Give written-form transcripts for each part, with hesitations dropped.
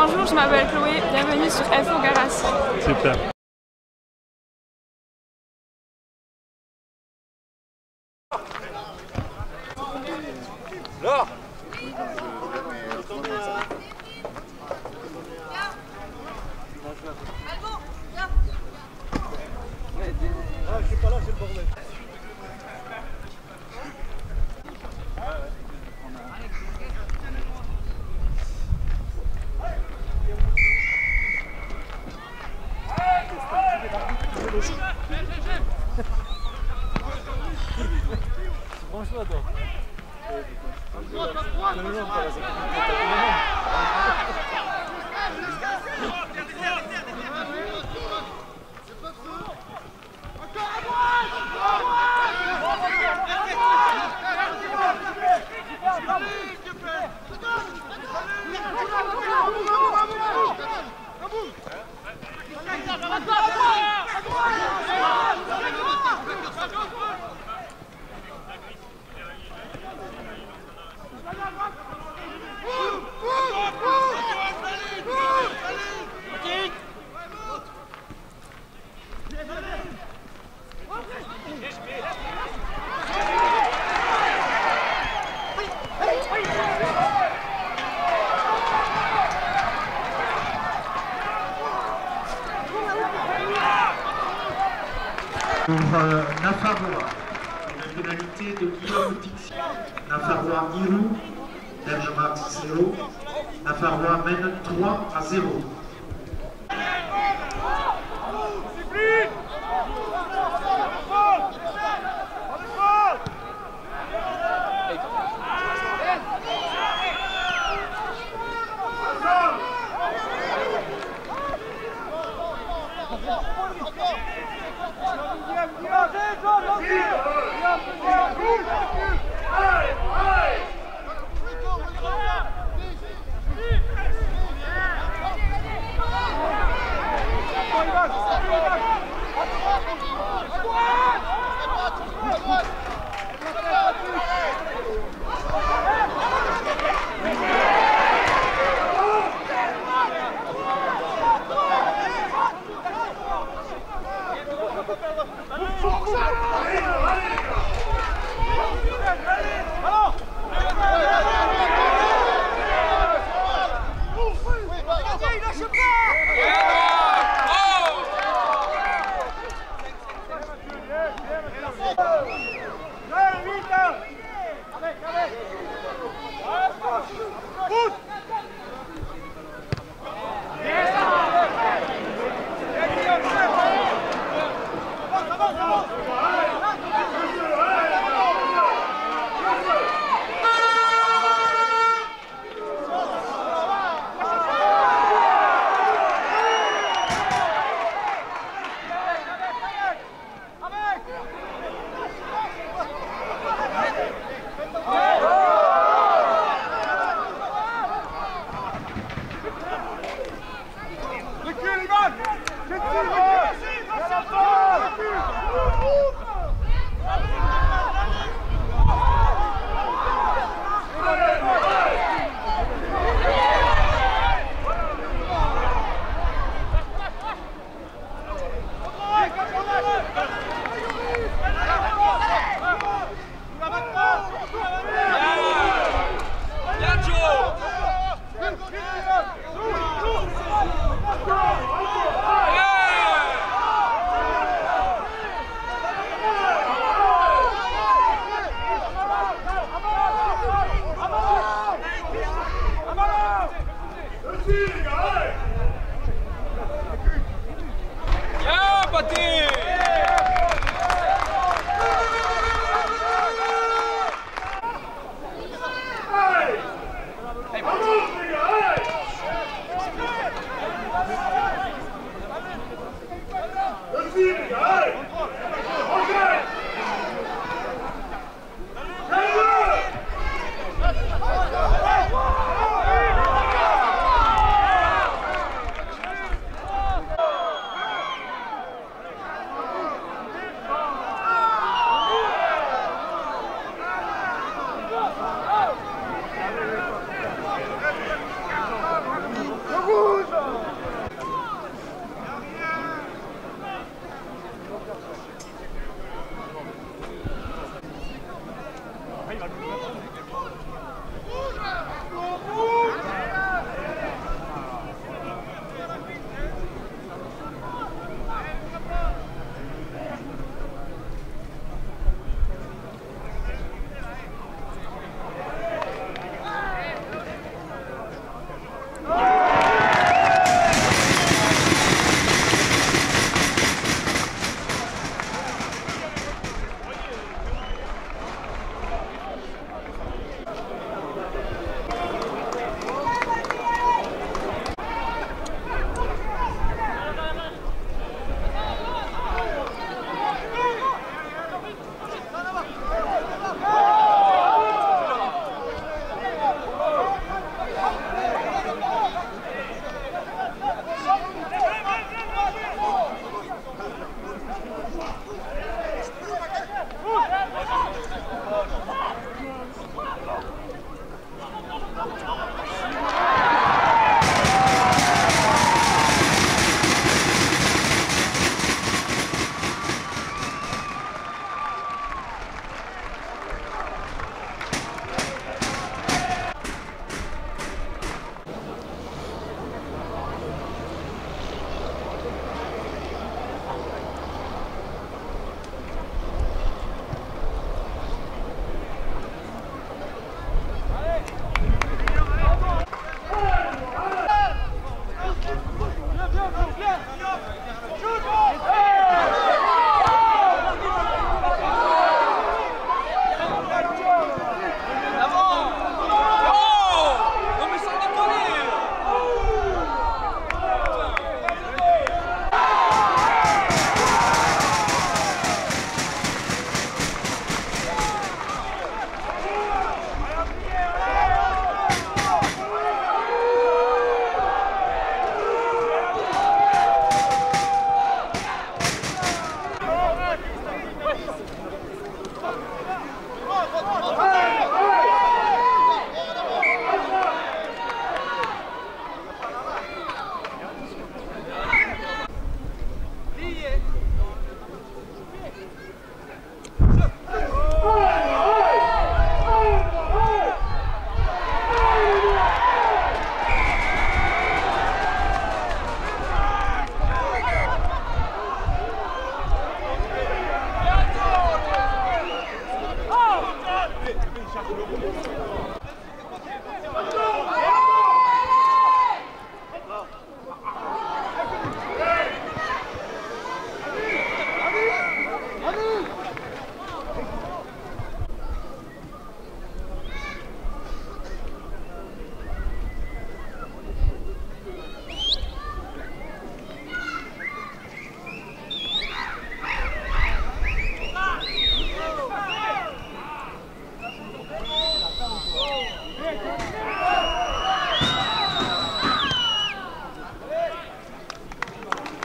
Bonjour, je m'appelle Chloé, bienvenue sur Info Garas. Super. Là. Ah, je suis pas là, c'est le bordel. Branche-toi, toi. Pour Nafarroa, une pénalité de Guillaume Dixi. Nafarroa Irou, Bergerac 0. Nafarroa mène 3-0.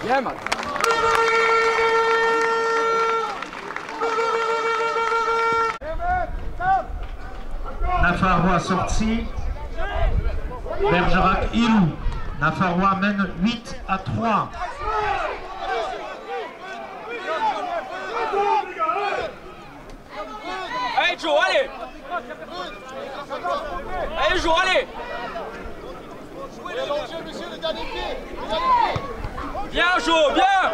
Bien, Max. Nafarrois sorti. Bergerac Hirou. Nafarrois mène 8-3. Allez, Joe, allez! Allez, Joe, allez! Bien, Joe, bien!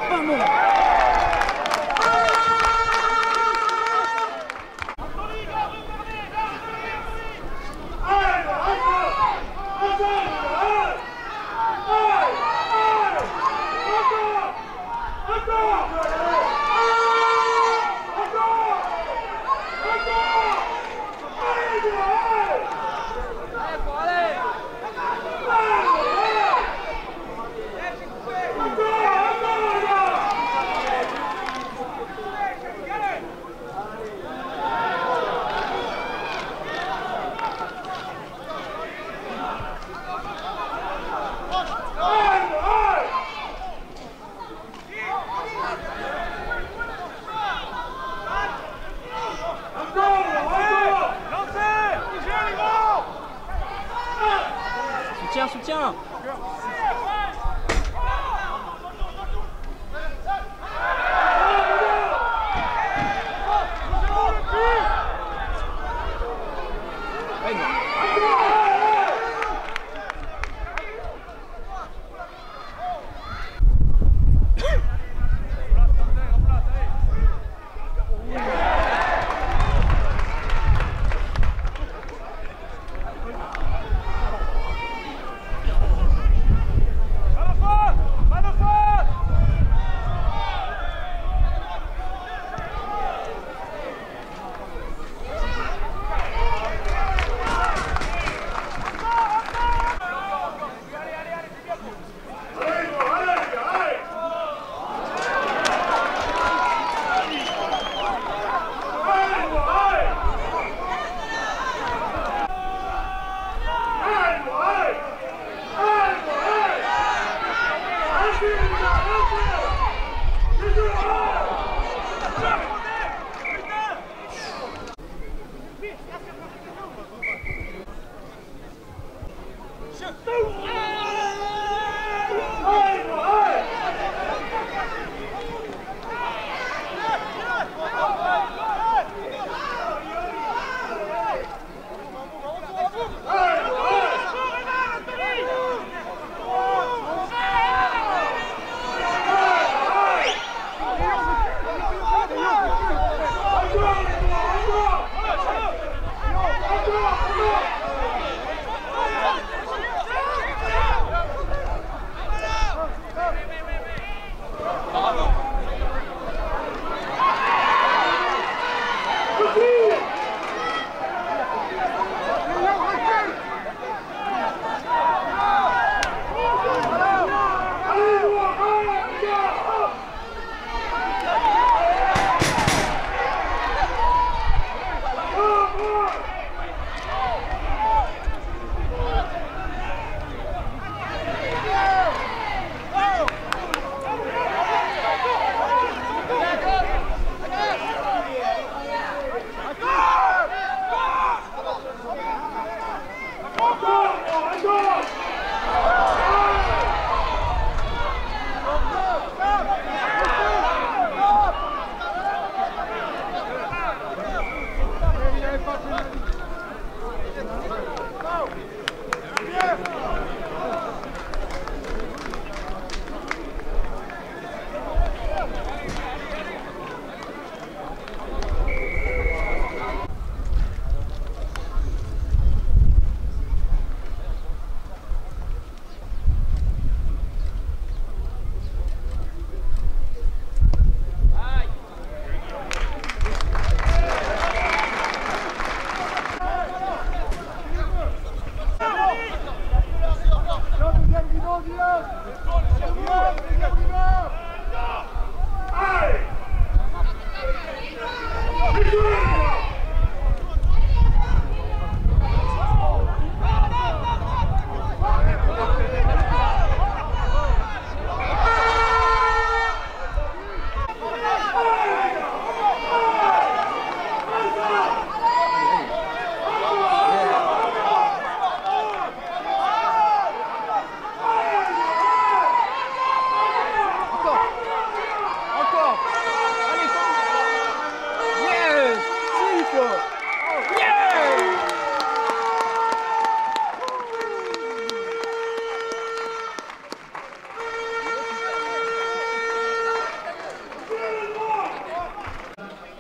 Vamos!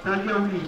Taliaoui.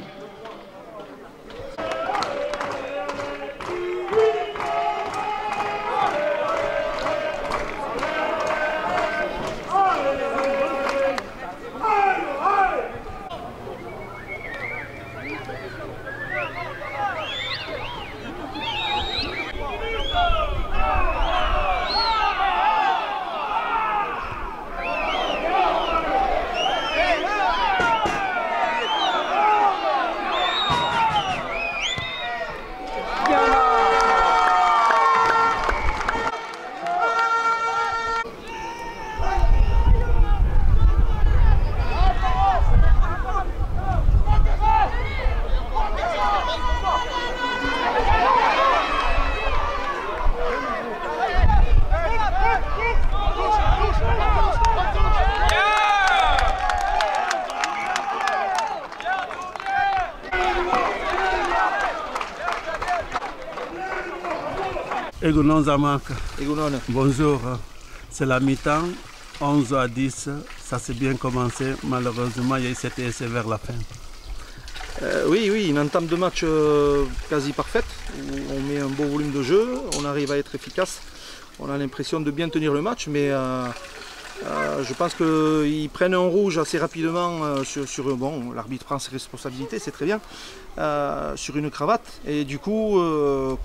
Egunon Zamak. Egunon. Bonjour. C'est la mi-temps, 11 à 10. Ça s'est bien commencé. Malheureusement, il y a eu cet essai vers la fin. Oui, une entame de match quasi parfaite. Où on met un beau volume de jeu, on arrive à être efficace. On a l'impression de bien tenir le match, mais je pense qu'ils prennent un rouge assez rapidement bon, l'arbitre prend ses responsabilités, c'est très bien, sur une cravate. Et du coup,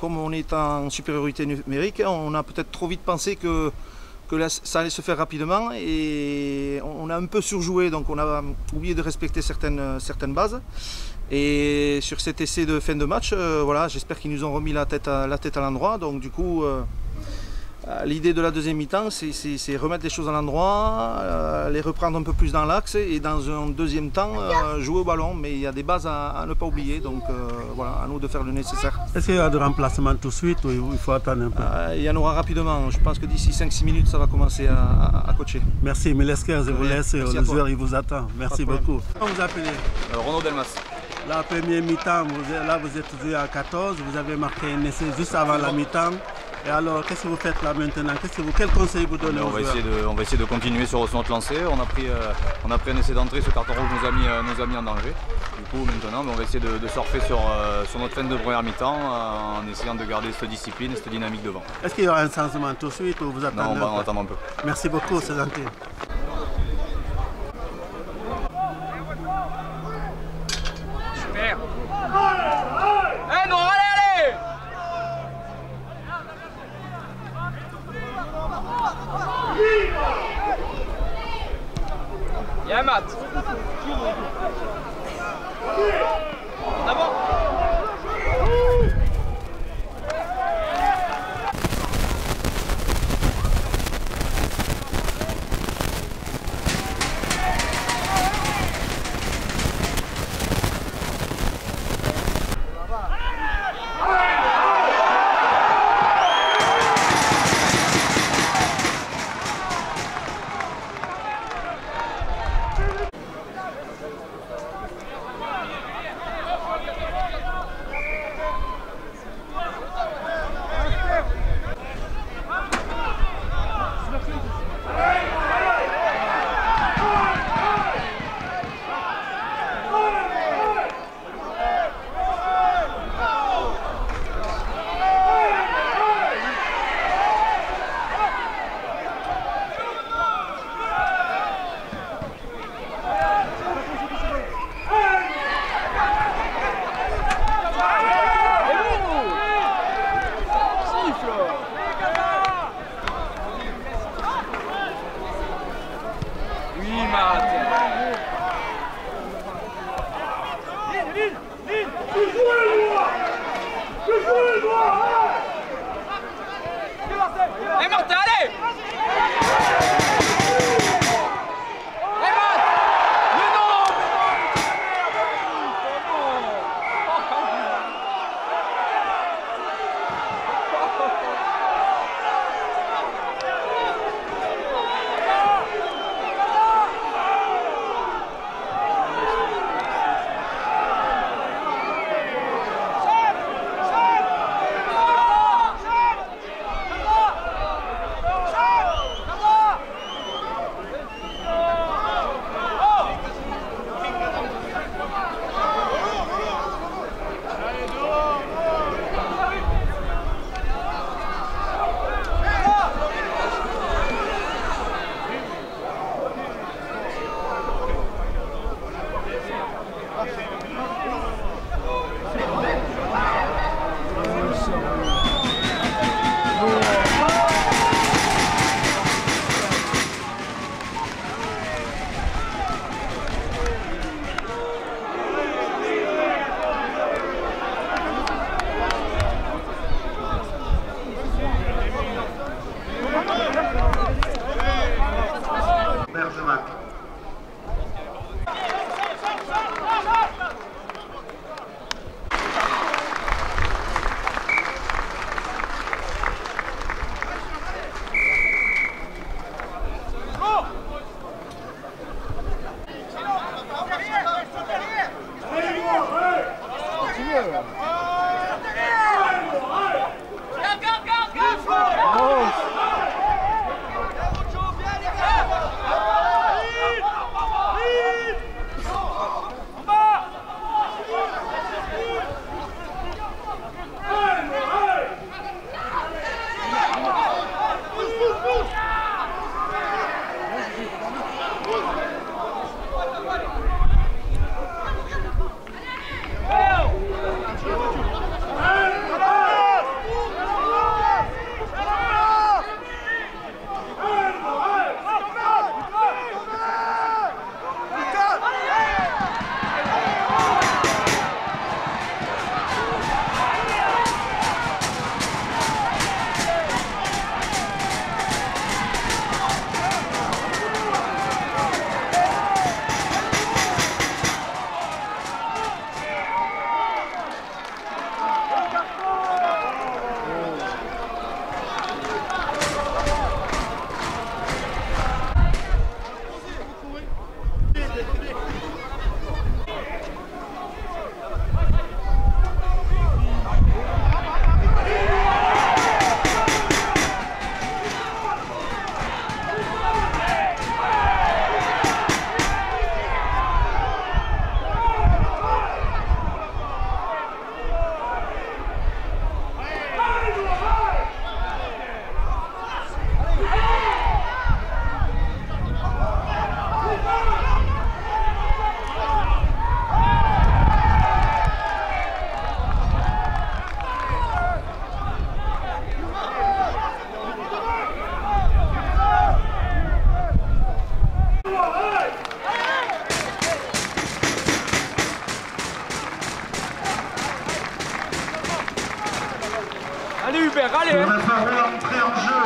comme on est en supériorité numérique, on a peut-être trop vite pensé que ça allait se faire rapidement et on a un peu surjoué, donc on a oublié de respecter certaines bases. Et sur cet essai de fin de match, voilà, j'espère qu'ils nous ont remis la tête à l'endroit. Donc du coup, l'idée de la deuxième mi-temps, c'est remettre les choses à l'endroit, les reprendre un peu plus dans l'axe et dans un deuxième temps, jouer au ballon. Mais il y a des bases à ne pas oublier, donc voilà, à nous de faire le nécessaire. Est-ce qu'il y a de remplacement tout de suite ou il faut attendre un peu? Il y en aura rapidement. Je pense que d'ici 5-6 minutes, ça va commencer à coacher. Merci, Milesker, je vous laisse. Le joueur, il vous attend. Merci beaucoup. Comment vous appelez? Renaud Delmas. La première mi-temps, vous êtes joué à 14, vous avez marqué un essai juste avant la mi-temps. Et alors, qu'est-ce que vous faites là maintenant? Quel conseil vous donnez aux joueurs? On va essayer de continuer sur notre lancée. On a pris un essai d'entrée, ce carton rouge nous a mis en danger. Du coup, maintenant, on va essayer de surfer sur notre fin de première mi-temps en essayant de garder cette discipline, cette dynamique devant. Est-ce qu'il y aura un changement tout de suite ou vous attendez? Non, on va attendre un peu. Merci beaucoup, c'est gentil. Super. Eh non, allez! Bien, Matt. En avant. super, allez. Pour Nafarroa, entrée en jeu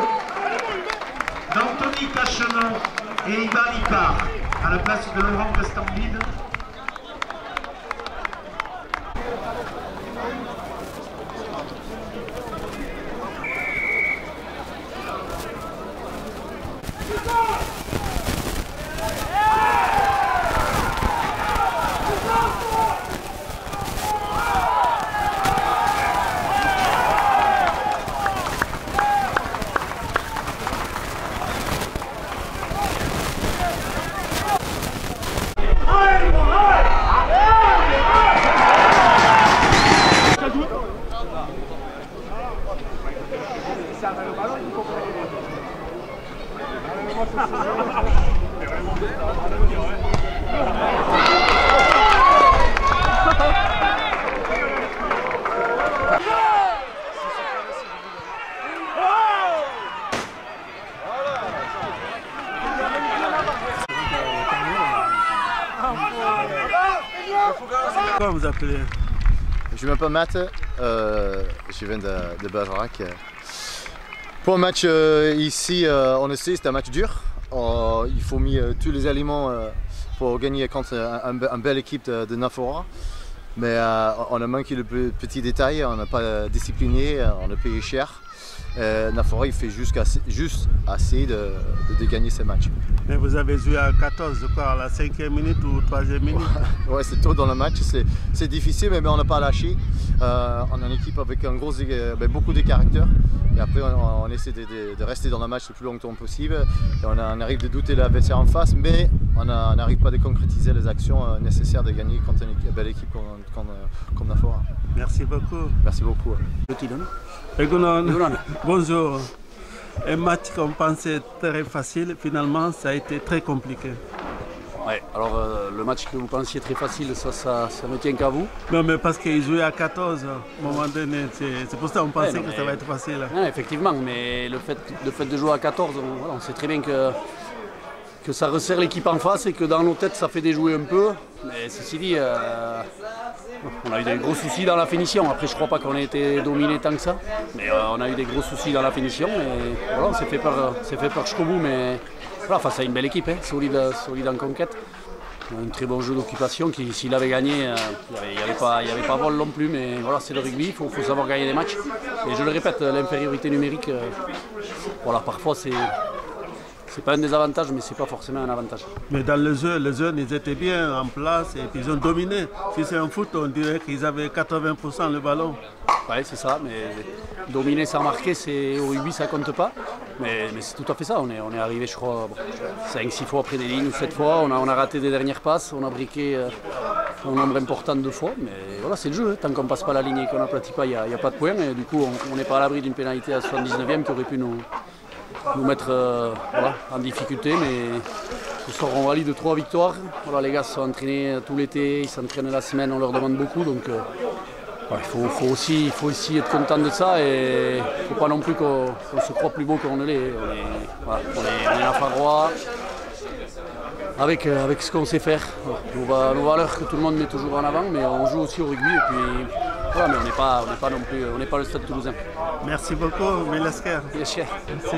d'Anthony Cachenon et Ibar Ipar à la place de Laurent Castambide. Comment vous appelez? Je m'appelle Matt, je viens de Bergerac. Pour un match ici, on essaie, c'est un match dur. Il faut mettre tous les éléments pour gagner contre une belle équipe de Nafarroa. Mais on a manqué le petit détail, on n'a pas discipliné, on a payé cher. Nafarroa il fait juste assez de gagner ce match. Mais vous avez joué à 14, je crois, à la 5e minute ou 3e minute. Ouais, c'est tôt dans le match, c'est difficile, mais on n'a pas lâché. On a une équipe avec beaucoup de caractère. Et après, on essaie de rester dans le match le plus longtemps possible. Et on arrive de douter l'adversaire en face, mais on n'arrive pas à concrétiser les actions nécessaires de gagner contre une belle équipe comme Nafarroa. Merci beaucoup. Merci beaucoup. Bonjour. Un match qu'on pensait très facile, finalement ça a été très compliqué. Ouais, alors le match que vous pensiez très facile, ça ne tient qu'à vous. Non mais parce qu'ils jouaient à 14 à un moment donné, c'est pour ça qu'on pensait que ça va être facile. Ouais, effectivement, mais le fait de jouer à 14, on sait très bien que ça resserre l'équipe en face et que dans nos têtes ça fait déjouer un peu. Mais ceci dit, on a eu des gros soucis dans la finition. Après je crois pas qu'on ait été dominé tant que ça. Mais on a eu des gros soucis dans la finition et voilà, on s'est fait peur jusqu'au bout. Mais voilà, face à une belle équipe, hein, solide en conquête. Un très bon jeu d'occupation qui, s'il avait gagné, il n'y avait pas vol non plus. Mais voilà, c'est le rugby, il faut savoir gagner des matchs. Et je le répète, l'infériorité numérique, voilà, parfois c'est pas un désavantage, mais c'est pas forcément un avantage. Mais dans le jeu, les jeunes ils étaient bien en place et puis ils ont dominé. Si c'est un foot, on dirait qu'ils avaient 80% le ballon. Oui, c'est ça, mais dominer sans marquer, au rugby ça compte pas. Mais c'est tout à fait ça, on est arrivé je crois 5-6 fois près des lignes ou 7 fois, on a raté des dernières passes, on a briqué un nombre important de fois. Mais voilà, c'est le jeu, hein. Tant qu'on ne passe pas la ligne et qu'on n'aplatit pas, il n'y a pas de point. Et du coup, on n'est pas à l'abri d'une pénalité à 79e qui aurait pu nous mettre en difficulté, mais ce soir on valide 3 victoires. Voilà, les gars se sont entraînés tout l'été, ils s'entraînent la semaine, on leur demande beaucoup, donc il faut aussi être content de ça et il ne faut pas non plus qu'on se croit plus beau qu'on ne l'est. On est Nafarroa avec ce qu'on sait faire. Voilà, nos valeurs que tout le monde met toujours en avant, mais on joue aussi au rugby et puis voilà, mais on n'est pas non plus, on n'est pas le Stade Toulousain. Merci beaucoup, Mélasquer. Bien sûr. Merci.